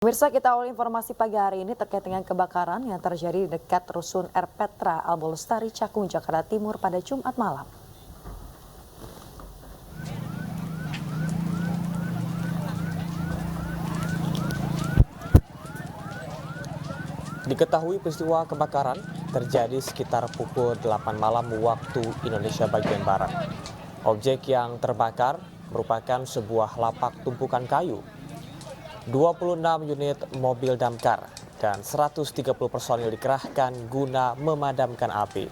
Pemirsa, kita awal informasi pagi hari ini terkait dengan kebakaran yang terjadi di dekat Rusun R. Petra, Albolestari, Cakung, Jakarta Timur pada Jumat malam. Diketahui peristiwa kebakaran terjadi sekitar pukul 8 malam waktu Indonesia bagian Barat. Objek yang terbakar merupakan sebuah lapak tumpukan kayu. 26 unit mobil damkar dan 130 personil dikerahkan guna memadamkan api.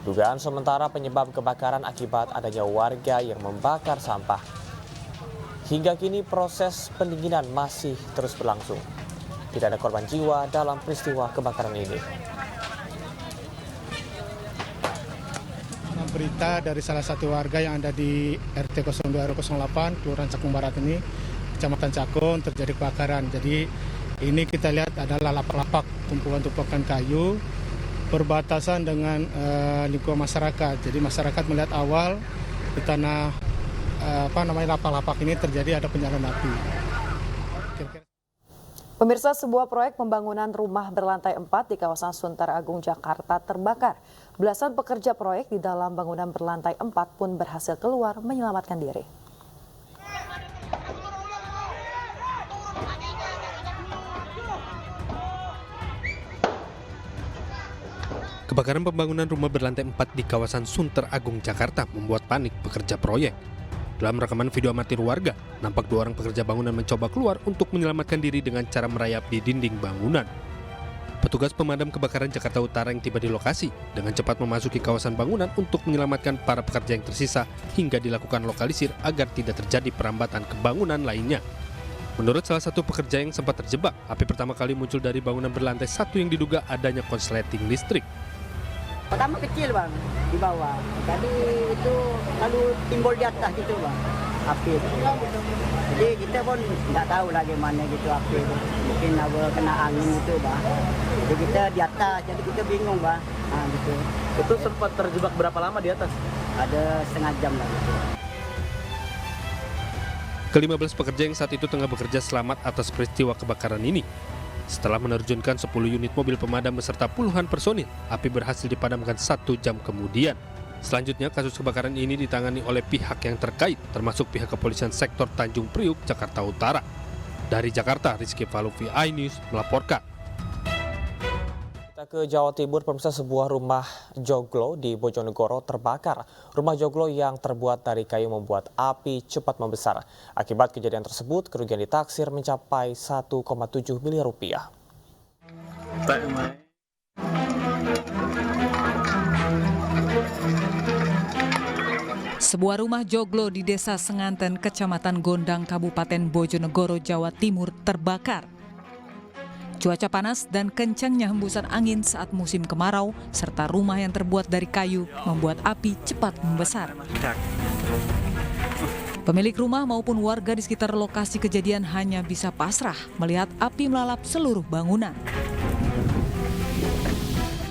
Dugaan sementara penyebab kebakaran akibat adanya warga yang membakar sampah. Hingga kini proses pendinginan masih terus berlangsung. Tidak ada korban jiwa dalam peristiwa kebakaran ini. Berita dari salah satu warga yang ada di RT 02 08 Kelurahan Cakung Barat ini, Kecamatan Cakung, terjadi kebakaran. Jadi ini kita lihat adalah lapak-lapak tumpukan-tumpukan kayu berbatasan dengan lingkungan masyarakat. Jadi masyarakat melihat awal di tanah lapak-lapak ini terjadi ada penyaluran api. Pemirsa, sebuah proyek pembangunan rumah berlantai 4 di kawasan Sunter Agung, Jakarta terbakar. Belasan pekerja proyek di dalam bangunan berlantai 4 pun berhasil keluar menyelamatkan diri. Kebakaran pembangunan rumah berlantai 4 di kawasan Sunter Agung, Jakarta membuat panik pekerja proyek. Dalam rekaman video amatir warga, nampak 2 orang pekerja bangunan mencoba keluar untuk menyelamatkan diri dengan cara merayap di dinding bangunan. Petugas pemadam kebakaran Jakarta Utara yang tiba di lokasi dengan cepat memasuki kawasan bangunan untuk menyelamatkan para pekerja yang tersisa hingga dilakukan lokalisir agar tidak terjadi perambatan ke bangunan lainnya. Menurut salah satu pekerja yang sempat terjebak, api pertama kali muncul dari bangunan berlantai 1 yang diduga adanya konsleting listrik. Pertama kecil bang, di bawah. Jadi itu lalu timbul di atas gitu bang, api itu. Jadi kita pun nggak tahu lagi mana gitu api itu. Mungkin awal kena angin gitu bang. Jadi kita di atas, jadi kita bingung bang. Nah, gitu. Itu sempat terjebak berapa lama di atas? Ada setengah jam lah gitu. Ke-15 pekerja yang saat itu tengah bekerja selamat atas peristiwa kebakaran ini. Setelah menerjunkan 10 unit mobil pemadam beserta puluhan personil, api berhasil dipadamkan 1 jam kemudian. Selanjutnya, kasus kebakaran ini ditangani oleh pihak yang terkait, termasuk pihak kepolisian sektor Tanjung Priuk, Jakarta Utara. Dari Jakarta, Rizky Faluvi, iNews melaporkan. Kita ke Jawa Timur, pemirsa, sebuah rumah joglo di Bojonegoro terbakar. Rumah joglo yang terbuat dari kayu membuat api cepat membesar. Akibat kejadian tersebut, kerugian ditaksir mencapai 1,7 miliar rupiah. Sebuah rumah joglo di Desa Senganten, Kecamatan Gondang, Kabupaten Bojonegoro, Jawa Timur terbakar. Cuaca panas dan kencangnya hembusan angin saat musim kemarau, serta rumah yang terbuat dari kayu membuat api cepat membesar. Pemilik rumah maupun warga di sekitar lokasi kejadian hanya bisa pasrah melihat api melalap seluruh bangunan.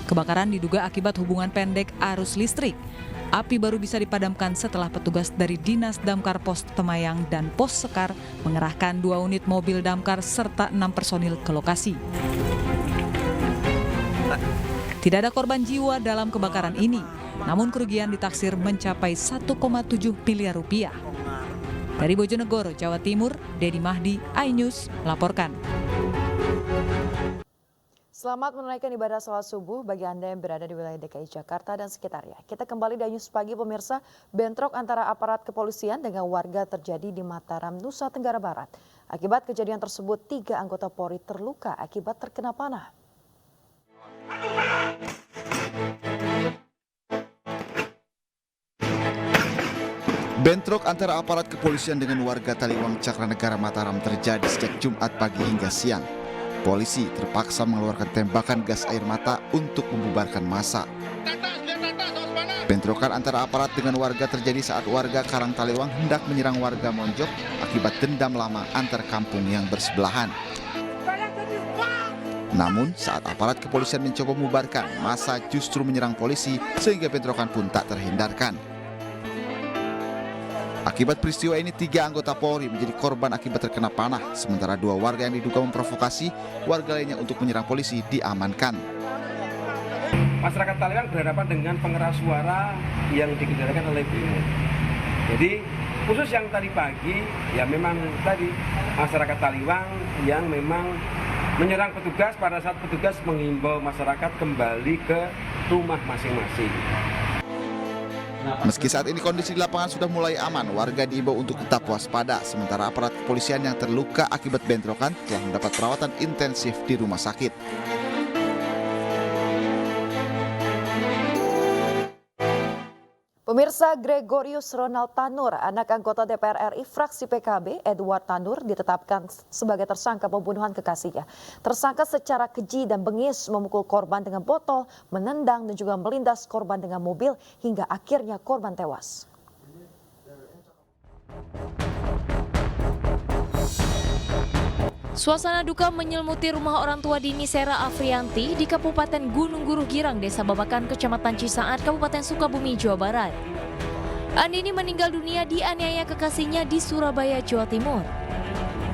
Kebakaran diduga akibat hubungan pendek arus listrik. Api baru bisa dipadamkan setelah petugas dari Dinas Damkar Pos Temayang dan Pos Sekar mengerahkan 2 unit mobil damkar serta 6 personil ke lokasi. Tidak ada korban jiwa dalam kebakaran ini, namun kerugian ditaksir mencapai 1,7 miliar rupiah. Dari Bojonegoro, Jawa Timur, Dedi Mahdi, iNews melaporkan. Selamat menunaikan ibadah sholat subuh bagi Anda yang berada di wilayah DKI Jakarta dan sekitarnya. Kita kembali di News Pagi, pemirsa. Bentrok antara aparat kepolisian dengan warga terjadi di Mataram, Nusa Tenggara Barat. Akibat kejadian tersebut, 3 anggota Polri terluka akibat terkena panah. Bentrok antara aparat kepolisian dengan warga Taliwang Cakranegara Mataram terjadi sejak Jumat pagi hingga siang. Polisi terpaksa mengeluarkan tembakan gas air mata untuk membubarkan massa. Bentrokan antara aparat dengan warga terjadi saat warga Karang Taliwang hendak menyerang warga Monjok akibat dendam lama antar kampung yang bersebelahan. Namun saat aparat kepolisian mencoba membubarkan, massa justru menyerang polisi sehingga bentrokan pun tak terhindarkan. Akibat peristiwa ini 3 anggota Polri menjadi korban akibat terkena panah, sementara 2 warga yang diduga memprovokasi warga lainnya untuk menyerang polisi diamankan. Masyarakat Taliwang berhadapan dengan pengeras suara yang dikendalikan oleh BRIMOB. Jadi khusus yang tadi pagi, ya memang tadi masyarakat Taliwang yang memang menyerang petugas pada saat petugas menghimbau masyarakat kembali ke rumah masing-masing. Meski saat ini kondisi di lapangan sudah mulai aman, warga diimbau untuk tetap waspada, sementara aparat kepolisian yang terluka akibat bentrokan telah mendapat perawatan intensif di rumah sakit. Pemirsa, Gregorius Ronald Tanur, anak anggota DPR RI fraksi PKB, Edward Tanur, ditetapkan sebagai tersangka pembunuhan kekasihnya. Tersangka secara keji dan bengis memukul korban dengan botol, menendang dan juga melindas korban dengan mobil hingga akhirnya korban tewas. Suasana duka menyelimuti rumah orang tua Dini Sera Afrianti di Kabupaten Gunung Guru Girang, Desa Babakan, Kecamatan Cisaat, Kabupaten Sukabumi, Jawa Barat. Andini meninggal dunia dianiaya kekasihnya di Surabaya, Jawa Timur.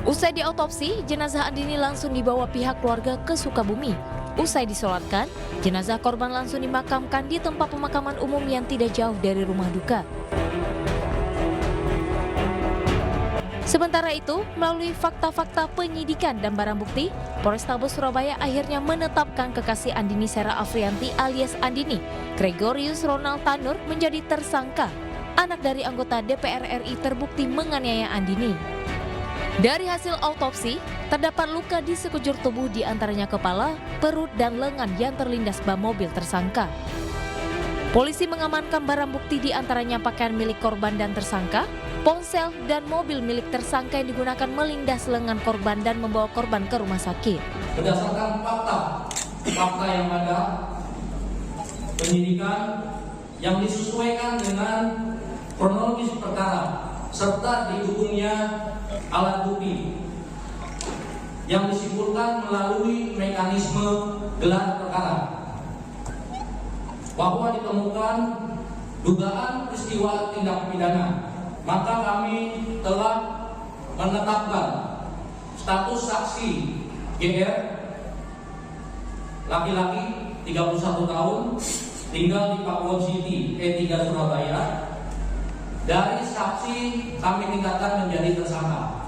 Usai diautopsi, jenazah Andini langsung dibawa pihak keluarga ke Sukabumi. Usai disolatkan, jenazah korban langsung dimakamkan di tempat pemakaman umum yang tidak jauh dari rumah duka. Sementara itu, melalui fakta-fakta penyidikan dan barang bukti, Polrestabes Surabaya akhirnya menetapkan kekasih Andini Sera Afrianti alias Andini, Gregorius Ronald Tanur, menjadi tersangka. Anak dari anggota DPR RI terbukti menganiaya Andini. Dari hasil autopsi, terdapat luka di sekujur tubuh di antaranya kepala, perut, dan lengan yang terlindas ban mobil tersangka. Polisi mengamankan barang bukti di antaranya pakaian milik korban dan tersangka, ponsel dan mobil milik tersangka yang digunakan melindas lengan korban dan membawa korban ke rumah sakit. Berdasarkan fakta yang ada, penyidikan yang disesuaikan dengan kronologis perkara serta didukungnya alat bukti yang disimpulkan melalui mekanisme gelar perkara, bahwa ditemukan dugaan peristiwa tindak pidana, maka kami telah menetapkan status saksi GR, laki-laki 31 tahun, tinggal di Pakuwon City, E3 Surabaya. Dari saksi kami tingkatkan menjadi tersangka.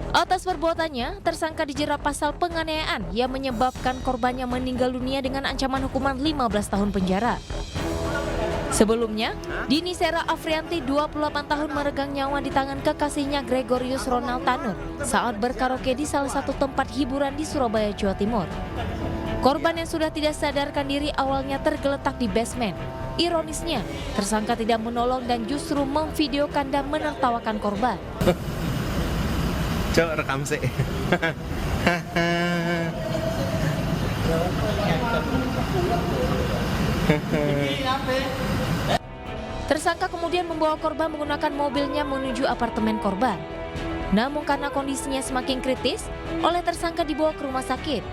Atas perbuatannya, tersangka dijerat pasal penganiayaan yang menyebabkan korbannya meninggal dunia dengan ancaman hukuman 15 tahun penjara. Sebelumnya, Dini Sera Afrianti 28 tahun meregang nyawa di tangan kekasihnya Gregorius Ronald Tanur saat berkaraoke di salah satu tempat hiburan di Surabaya, Jawa Timur. Korban yang sudah tidak sadarkan diri awalnya tergeletak di basement. Ironisnya, tersangka tidak menolong dan justru memvideokan dan menertawakan korban. Coba rekam sih. Tersangka kemudian membawa korban menggunakan mobilnya menuju apartemen korban. Namun karena kondisinya semakin kritis, oleh tersangka dibawa ke rumah sakit.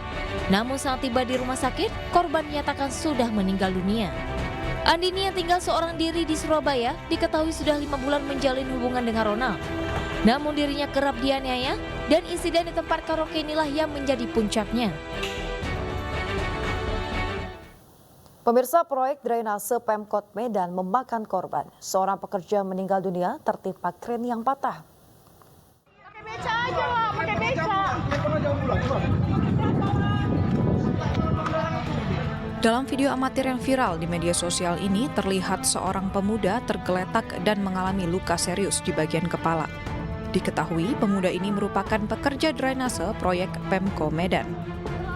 Namun saat tiba di rumah sakit, korban dinyatakan sudah meninggal dunia. Andini yang tinggal seorang diri di Surabaya diketahui sudah 5 bulan menjalin hubungan dengan Ronald. Namun dirinya kerap dianiaya dan insiden di tempat karaoke inilah yang menjadi puncaknya. Pemirsa, proyek drainase Pemkot Medan memakan korban. Seorang pekerja meninggal dunia tertimpa kren yang patah. Pakai beca aja lah, pakai beca. Dalam video amatir yang viral di media sosial ini terlihat seorang pemuda tergeletak dan mengalami luka serius di bagian kepala. Diketahui pemuda ini merupakan pekerja drainase proyek Pemko Medan.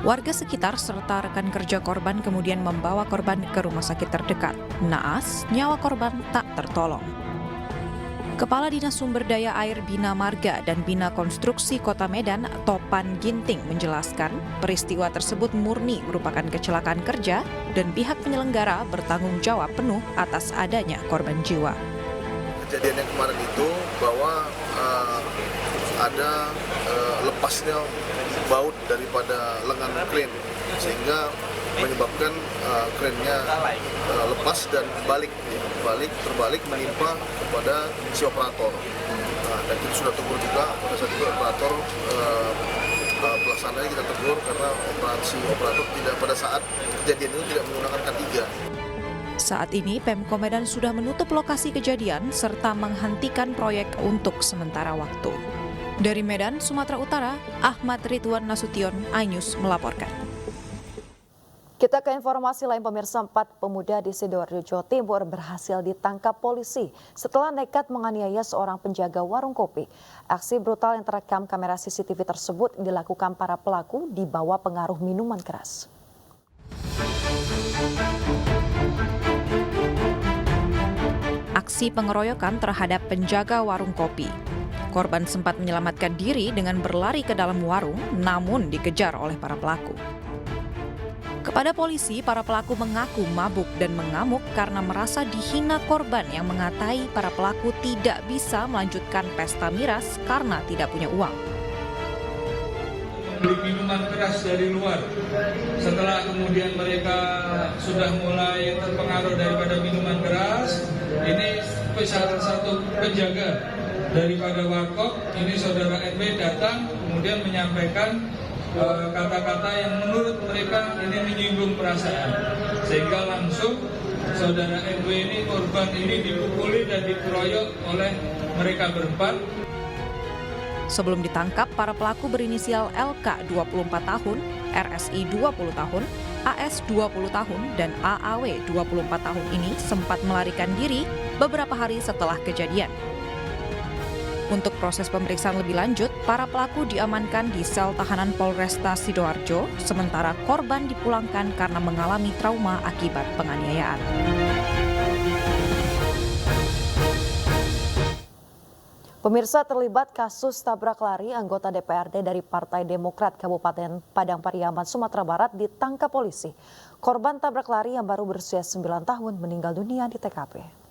Warga sekitar serta rekan kerja korban kemudian membawa korban ke rumah sakit terdekat. Naas, nyawa korban tak tertolong. Kepala Dinas Sumber Daya Air Bina Marga dan Bina Konstruksi Kota Medan, Topan Ginting, menjelaskan peristiwa tersebut murni merupakan kecelakaan kerja dan pihak penyelenggara bertanggung jawab penuh atas adanya korban jiwa. Kejadian yang kemarin itu bahwa ada lepasnya baut daripada lengan kren sehingga menyebabkan krennya lepas dan terbalik menimpa kepada si operator. Dan kita sudah tegur juga pada saat itu operator pelaksananya kita tegur karena operator tidak pada saat kejadian itu tidak menggunakan K3. Saat ini Pemko Medan sudah menutup lokasi kejadian serta menghentikan proyek untuk sementara waktu. Dari Medan, Sumatera Utara, Ahmad Ridwan Nasution, iNews melaporkan. Kita ke informasi lain pemirsa, 4 pemuda di Sidoarjo, Jawa Timur berhasil ditangkap polisi setelah nekat menganiaya seorang penjaga warung kopi. Aksi brutal yang terekam kamera CCTV tersebut dilakukan para pelaku di bawah pengaruh minuman keras. Aksi pengeroyokan terhadap penjaga warung kopi. Korban sempat menyelamatkan diri dengan berlari ke dalam warung, namun dikejar oleh para pelaku. Kepada polisi, para pelaku mengaku mabuk dan mengamuk karena merasa dihina korban yang mengatai para pelaku tidak bisa melanjutkan pesta miras karena tidak punya uang. Beli minuman keras dari luar. Setelah kemudian mereka sudah mulai terpengaruh daripada minuman keras, ini salah satu penjaga daripada warkop, ini saudara NW datang kemudian menyampaikan kata-kata yang menurut mereka ini menyinggung perasaan, sehingga langsung saudara NW ini, korban ini dipukuli dan dikeroyok oleh mereka berempat. Sebelum ditangkap, para pelaku berinisial LK 24 tahun, RSI 20 tahun, AS 20 tahun, dan AAW 24 tahun ini sempat melarikan diri beberapa hari setelah kejadian. Untuk proses pemeriksaan lebih lanjut, para pelaku diamankan di sel tahanan Polresta Sidoarjo, sementara korban dipulangkan karena mengalami trauma akibat penganiayaan. Pemirsa, terlibat kasus tabrak lari anggota DPRD dari Partai Demokrat Kabupaten Padang Pariaman, Sumatera Barat ditangkap polisi. Korban tabrak lari yang baru berusia 9 tahun meninggal dunia di TKP.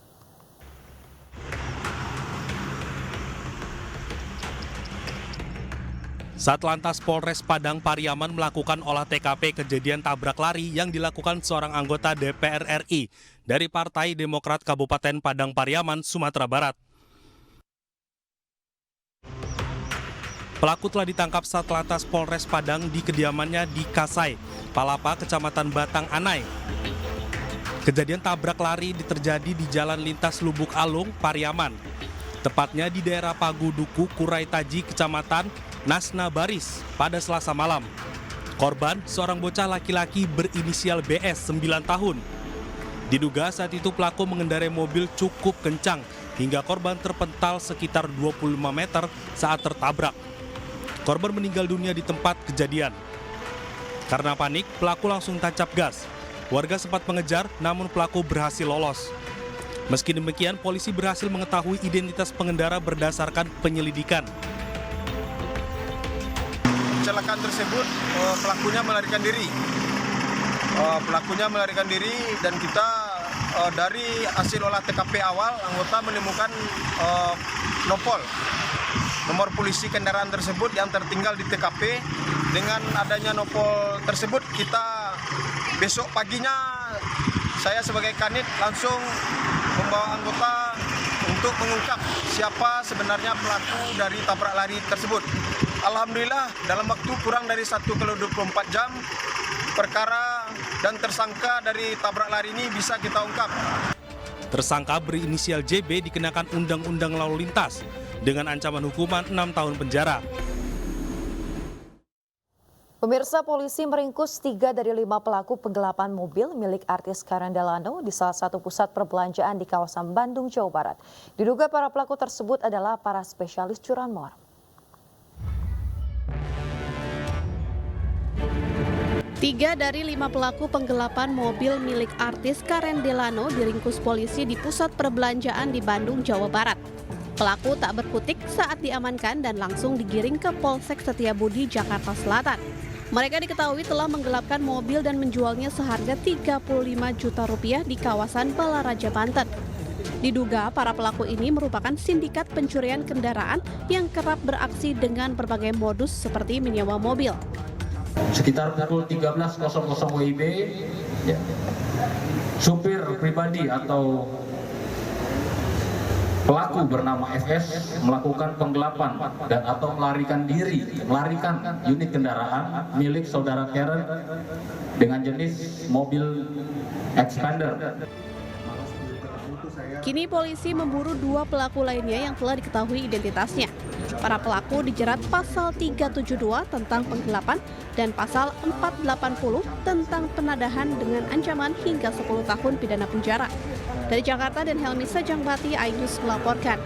Satlantas Polres Padang Pariaman melakukan olah TKP kejadian tabrak lari yang dilakukan seorang anggota DPR RI dari Partai Demokrat Kabupaten Padang Pariaman, Sumatera Barat. Pelaku telah ditangkap Satlantas Polres Padang di kediamannya di Kasai, Palapa, Kecamatan Batang Anai. Kejadian tabrak lari terjadi di Jalan Lintas Lubuk Alung, Pariaman. Tepatnya di daerah Paguduku, Kurai Taji, Kecamatan Nasna Baris pada Selasa malam. Korban seorang bocah laki-laki berinisial BS 9 tahun. Diduga saat itu pelaku mengendarai mobil cukup kencang hingga korban terpental sekitar 25 meter saat tertabrak. Korban meninggal dunia di tempat kejadian. Karena panik, pelaku langsung tancap gas. Warga sempat mengejar, namun pelaku berhasil lolos. Meski demikian, polisi berhasil mengetahui identitas pengendara berdasarkan penyelidikan. Kecelakaan tersebut pelakunya melarikan diri. Dan kita dari hasil olah TKP awal, anggota menemukan nomor polisi kendaraan tersebut yang tertinggal di TKP. Dengan adanya nopol tersebut, kita besok paginya saya sebagai kanit langsung membawa anggota untuk mengungkap siapa sebenarnya pelaku dari tabrak lari tersebut. Alhamdulillah dalam waktu kurang dari 1x24 jam perkara dan tersangka dari tabrak lari ini bisa kita ungkap. Tersangka berinisial JB dikenakan Undang-Undang Lalu Lintas dengan ancaman hukuman 6 tahun penjara. Pemirsa, polisi meringkus 3 dari 5 pelaku penggelapan mobil milik artis Karen Delano di salah satu pusat perbelanjaan di kawasan Bandung, Jawa Barat. Diduga para pelaku tersebut adalah para spesialis curanmor. 3 dari 5 pelaku penggelapan mobil milik artis Karen Delano diringkus polisi di pusat perbelanjaan di Bandung, Jawa Barat. Pelaku tak berkutik saat diamankan dan langsung digiring ke Polsek Setiabudi, Jakarta Selatan. Mereka diketahui telah menggelapkan mobil dan menjualnya seharga 35 juta rupiah di kawasan Balaraja, Banten. Diduga para pelaku ini merupakan sindikat pencurian kendaraan yang kerap beraksi dengan berbagai modus seperti menyewa mobil. Sekitar pukul 13.00 WIB, ya, supir pribadi atau pelaku bernama FS melakukan penggelapan dan atau melarikan unit kendaraan milik saudara Karen dengan jenis mobil Expander. Kini polisi memburu 2 pelaku lainnya yang telah diketahui identitasnya. Para pelaku dijerat pasal 372 tentang penggelapan dan pasal 480 tentang penadahan dengan ancaman hingga 10 tahun pidana penjara. Dari Jakarta dan Helmi Sajangbati, iNews melaporkan.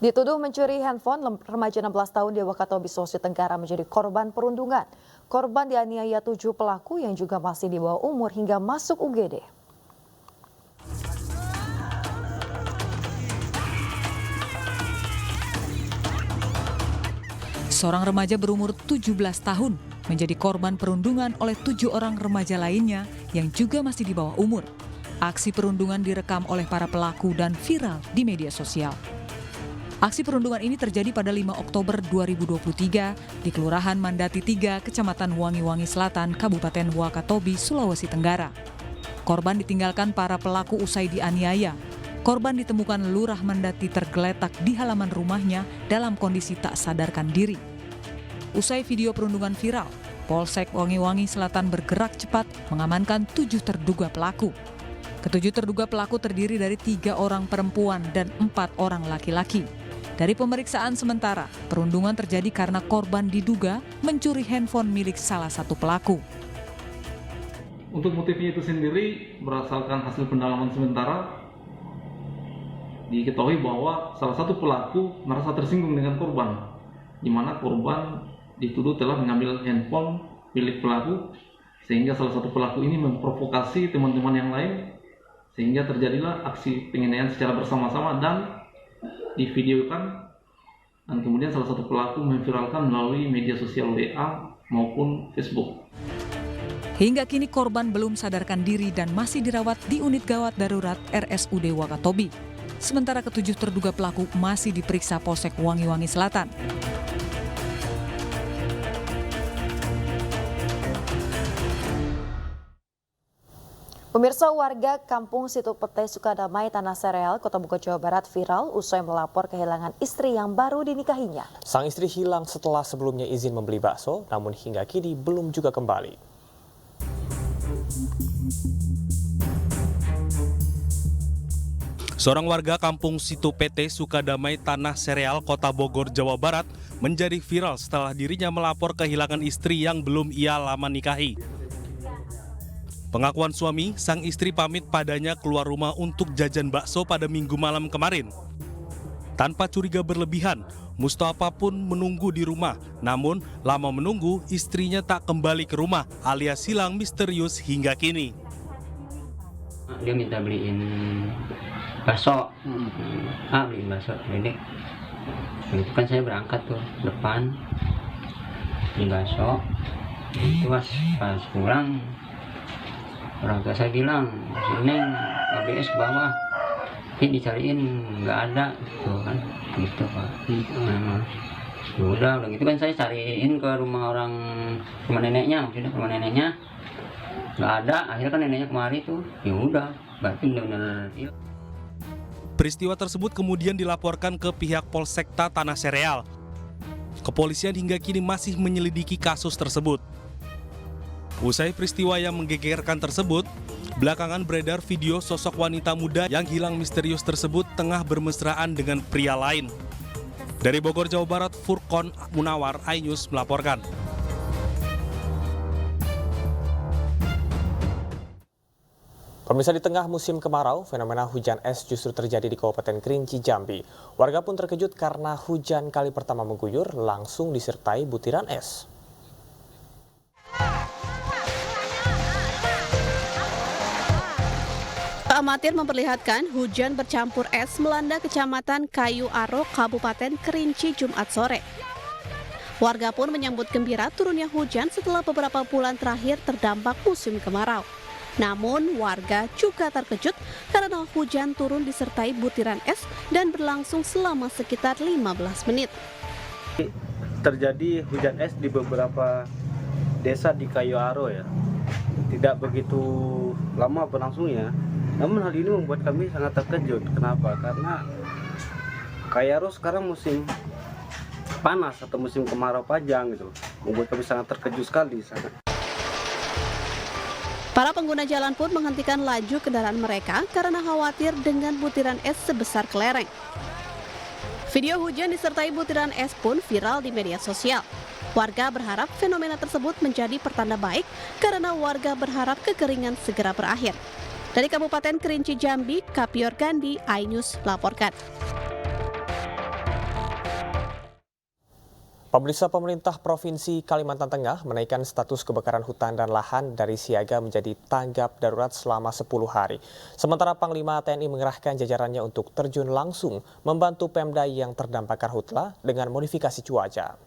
Dituduh mencuri handphone, remaja 16 tahun di Wakatobi, Sulawesi Tenggara menjadi korban perundungan. Korban dianiaya 7 pelaku yang juga masih di bawah umur hingga masuk UGD. Seorang remaja berumur 17 tahun menjadi korban perundungan oleh 7 orang remaja lainnya yang juga masih di bawah umur. Aksi perundungan direkam oleh para pelaku dan viral di media sosial. Aksi perundungan ini terjadi pada 5 Oktober 2023 di Kelurahan Mandati 3, Kecamatan Wangi-Wangi Selatan, Kabupaten Wakatobi, Sulawesi Tenggara. Korban ditinggalkan para pelaku usai dianiaya. Korban ditemukan Lurah Mandati tergeletak di halaman rumahnya dalam kondisi tak sadarkan diri. Usai video perundungan viral, Polsek Wangi-Wangi Selatan bergerak cepat mengamankan 7 terduga pelaku. Ketujuh terduga pelaku terdiri dari 3 orang perempuan dan 4 orang laki-laki. Dari pemeriksaan sementara, perundungan terjadi karena korban diduga mencuri handphone milik salah satu pelaku. Untuk motifnya itu sendiri berdasarkan hasil pendalaman sementara, diketahui bahwa salah satu pelaku merasa tersinggung dengan korban, di mana korban dituduh telah mengambil handphone milik pelaku, sehingga salah satu pelaku ini memprovokasi teman-teman yang lain, sehingga terjadilah aksi penganiayaan secara bersama-sama dan divideokan, dan kemudian salah satu pelaku memviralkan melalui media sosial WA maupun Facebook. Hingga kini korban belum sadarkan diri dan masih dirawat di unit gawat darurat RSUD Wakatobi. Sementara ketujuh terduga pelaku masih diperiksa Polsek Wangi-Wangi Selatan. Pemirsa, warga Kampung Situ Pete, Sukadamai, Tanah Sereal, Kota Bogor, Jawa Barat viral usai melapor kehilangan istri yang baru dinikahinya. Sang istri hilang setelah sebelumnya izin membeli bakso, namun hingga kini belum juga kembali. Seorang warga Kampung Situ Pete, Sukadamai, Tanah Sereal, Kota Bogor, Jawa Barat menjadi viral setelah dirinya melapor kehilangan istri yang belum ia lama nikahi. Pengakuan suami, sang istri pamit padanya keluar rumah untuk jajan bakso pada Minggu malam kemarin. Tanpa curiga berlebihan, Mustafa pun menunggu di rumah. Namun, lama menunggu, istrinya tak kembali ke rumah alias hilang misterius hingga kini. Dia minta beliin bakso, beliin bakso. Jadi, itu kan saya berangkat tuh depan beli bakso. Itu pas pulang, orang tua saya bilang, Neng, ABS ke bawah, tapi dicariin nggak ada, gitu kan, gitu Pak. Udah gitu kan saya cariin ke rumah neneknya, maksudnya rumah neneknya, nggak ada. Akhirnya kan neneknya kemari tuh, ya udah, berarti benar-benar. Peristiwa tersebut kemudian dilaporkan ke pihak Polsekta Tanah Sereal. Kepolisian hingga kini masih menyelidiki kasus tersebut. Usai peristiwa yang menggegerkan tersebut, belakangan beredar video sosok wanita muda yang hilang misterius tersebut tengah bermesraan dengan pria lain. Dari Bogor, Jawa Barat, Furqon Munawar, iNews melaporkan. Pemirsa, di tengah musim kemarau, fenomena hujan es justru terjadi di Kabupaten Kerinci, Jambi. Warga pun terkejut karena hujan kali pertama mengguyur langsung disertai butiran es. Amatir memperlihatkan hujan bercampur es melanda Kecamatan Kayu Aro, Kabupaten Kerinci, Jumat sore. Warga pun menyambut gembira turunnya hujan setelah beberapa bulan terakhir terdampak musim kemarau. Namun warga juga terkejut karena hujan turun disertai butiran es dan berlangsung selama sekitar 15 menit. terjadi hujan es di beberapa desa di Kayoaro ya. Tidak begitu lama berlangsungnya. Namun hal ini membuat kami sangat terkejut. Kenapa? Karena Kayoaro sekarang musim panas atau musim kemarau panjang gitu. Membuat kami sangat terkejut sekali sangat. Para pengguna jalan pun menghentikan laju kendaraan mereka karena khawatir dengan butiran es sebesar kelereng. Video hujan disertai butiran es pun viral di media sosial. Warga berharap fenomena tersebut menjadi pertanda baik karena warga berharap kekeringan segera berakhir. Dari Kabupaten Kerinci Jambi, Kapior Gandhi, iNews melaporkan. Pemerintah Provinsi Kalimantan Tengah menaikkan status kebakaran hutan dan lahan dari siaga menjadi tanggap darurat selama 10 hari. Sementara Panglima TNI mengerahkan jajarannya untuk terjun langsung membantu Pemda yang terdampak karhutla dengan modifikasi cuaca.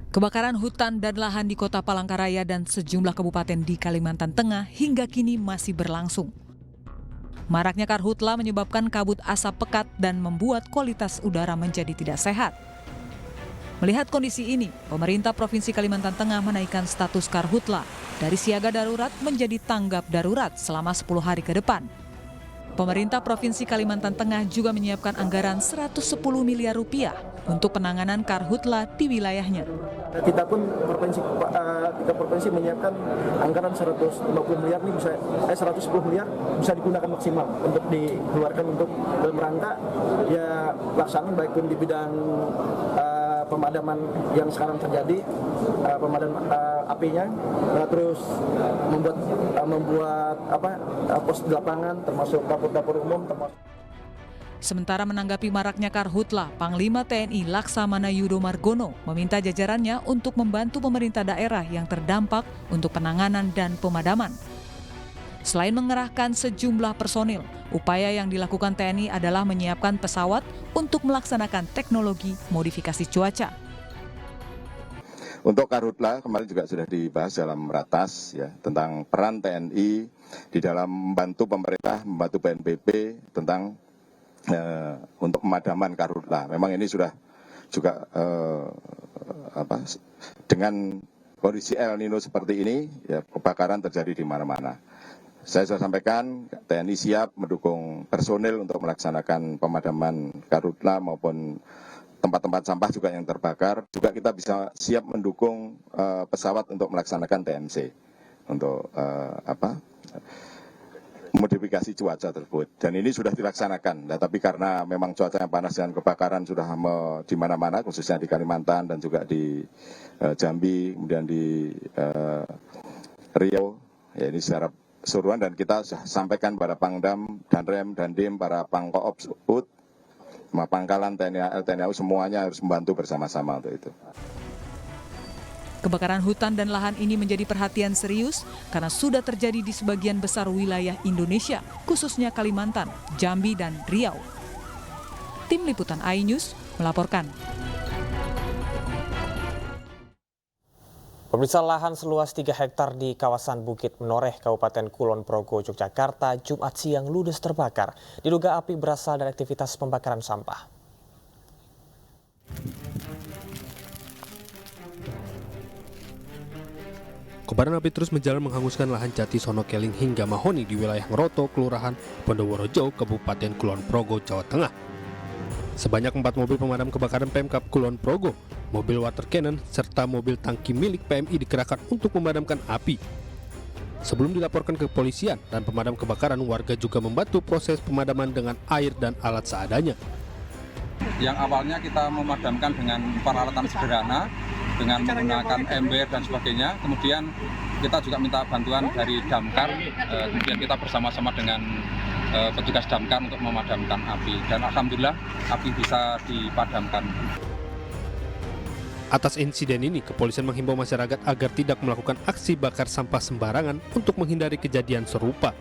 Kebakaran hutan dan lahan di Kota Palangkaraya dan sejumlah kabupaten di Kalimantan Tengah hingga kini masih berlangsung. Maraknya karhutla menyebabkan kabut asap pekat dan membuat kualitas udara menjadi tidak sehat. Melihat kondisi ini, pemerintah Provinsi Kalimantan Tengah menaikkan status karhutla dari siaga darurat menjadi tanggap darurat selama 10 hari ke depan. Pemerintah Provinsi Kalimantan Tengah juga menyiapkan anggaran 110 miliar rupiah untuk penanganan karhutla di wilayahnya. Kita pun provinsi menyiapkan anggaran 150 miliar ini 110 miliar bisa digunakan maksimal untuk dikeluarkan untuk dalam rangka ya pelaksanaan baik pun di bidang pemadaman yang sekarang terjadi, pemadaman apinya, terus membuat pos di lapangan termasuk dapur-dapur umum termasuk. Sementara menanggapi maraknya karhutla, Panglima TNI Laksamana Yudo Margono meminta jajarannya untuk membantu pemerintah daerah yang terdampak untuk penanganan dan pemadaman. Selain mengerahkan sejumlah personil, upaya yang dilakukan TNI adalah menyiapkan pesawat untuk melaksanakan teknologi modifikasi cuaca. Untuk karhutla kemarin juga sudah dibahas dalam ratas ya tentang peran TNI di dalam membantu pemerintah, membantu BNPB tentang untuk pemadaman karhutla. Memang ini sudah juga dengan kondisi El Nino seperti ini ya kebakaran terjadi di mana-mana. Saya sudah sampaikan TNI siap mendukung personil untuk melaksanakan pemadaman karhutla maupun tempat-tempat sampah juga yang terbakar. Juga kita bisa siap mendukung pesawat untuk melaksanakan TMC untuk modifikasi cuaca tersebut. Dan ini sudah dilaksanakan. Nah, tapi karena memang cuaca yang panas dan kebakaran sudah di mana-mana, khususnya di Kalimantan dan juga di Jambi, kemudian di Riau, ya ini secara keseluruhan dan kita sudah sampaikan pada Pangdam, Danrem, Dandim, para Pangkoops, UT, Pangkalan, TNI AL, TNI AU, semuanya harus membantu bersama-sama untuk itu. Kebakaran hutan dan lahan ini menjadi perhatian serius karena sudah terjadi di sebagian besar wilayah Indonesia, khususnya Kalimantan, Jambi, dan Riau. Tim Liputan iNews melaporkan. Pemirsa, lahan seluas 3 hektar di kawasan Bukit Menoreh, Kabupaten Kulon Progo, Yogyakarta, Jumat siang ludes terbakar. Diduga api berasal dari aktivitas pembakaran sampah. Kobaran api terus menjalar menghanguskan lahan jati Sono Keling hingga Mahoni di wilayah Ngeroto, Kelurahan Bondoworejo, Kabupaten Kulon Progo, Jawa Tengah. Sebanyak 4 mobil pemadam kebakaran Pemkab Kulon Progo, mobil water cannon, serta mobil tangki milik PMI dikerahkan untuk memadamkan api. Sebelum dilaporkan ke kepolisian dan pemadam kebakaran, warga juga membantu proses pemadaman dengan air dan alat seadanya. Yang awalnya kita memadamkan dengan peralatan sederhana, dengan menggunakan ember dan sebagainya. Kemudian kita juga minta bantuan dari damkar, kemudian kita bersama-sama dengan petugas damkar untuk memadamkan api. Dan alhamdulillah api bisa dipadamkan. Atas insiden ini, kepolisian menghimbau masyarakat agar tidak melakukan aksi bakar sampah sembarangan untuk menghindari kejadian serupa.